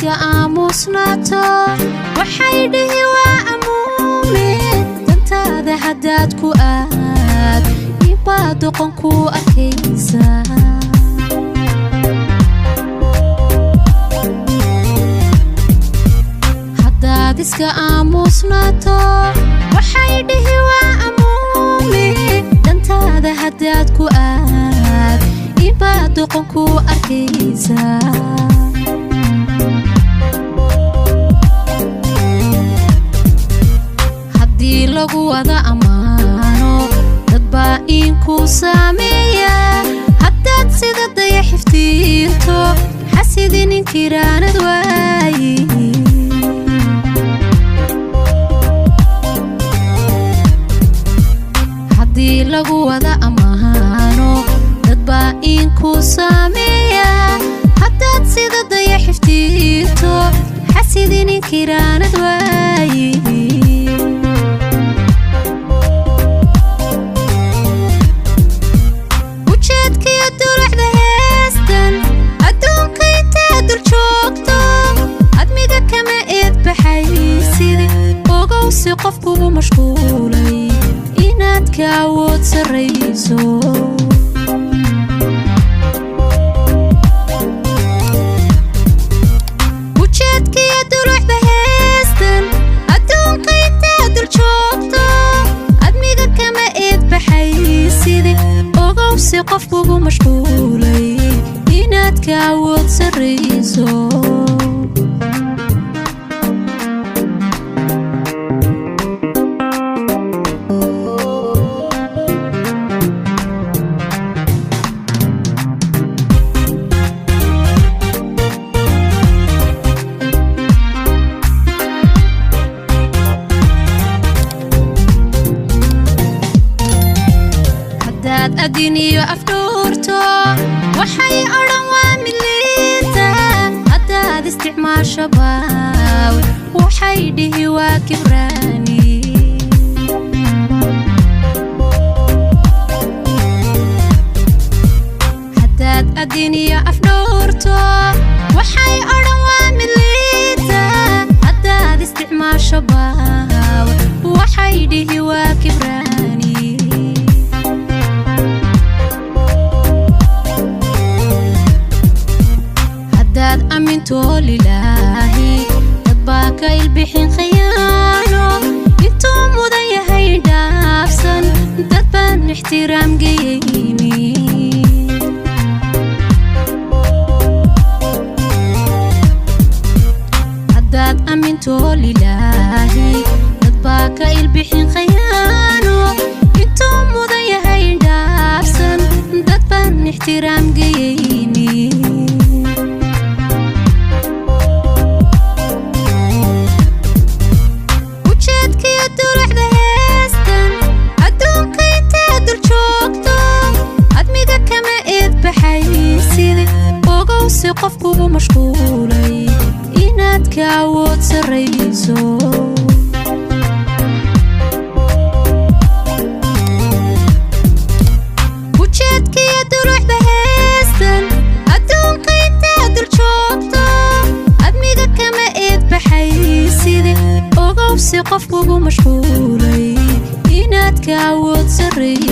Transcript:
iska aamusnaato waxay dhihi waa amuume dantaada haddaad ku aad ibaa doqon ku arkaysa haddaad iska aamusnaato waxay dhihi waa amuume dantaada haddaad ku aad ibaa doqon ku arkaysa lagu wada amaano dad baa inku saameeya haddaad sida dayax iftiinto xasidin inkiraanad waayi haddii lagu wada amaano dad baa inku saameeya haddaad sida dayax iftiinto xasidin inkiraanad waayi qofku mashquulay inaad ka awood sareyso ujeedkiya dulucda heestan adduunka intaad dul joogto admiga kama eed baxayside ogowsi qofkugu mashquulay inaad ka awood sareyso adiniyo afdhuurto waxay odhan waa miliita haddaad isticmaasho baaw waxay dhihi waa kibraani haddaad adiniyo afdhuurto waxay odhan waa miliita haddaad isticmaasho baaw waxay dhihi waa kibraani aminto lilaahi dad baa ka ilbixin khiyaano intuu mudan yahay dhaafsan dad baan ixtiraam geyayni haddaad aminto lilaahi dad baa ka ilbixin khiyaano intuu mudan yahay dhaafsan dad baan ixtiraam geyayni qofkugu mashquulay inaad ka awood sareyso ujeedkiya dulucda heestan adduunka intaad dul joogto admiga kama eed baxayside ogowsi qofkugu mashquulay inaad ka awood sareyso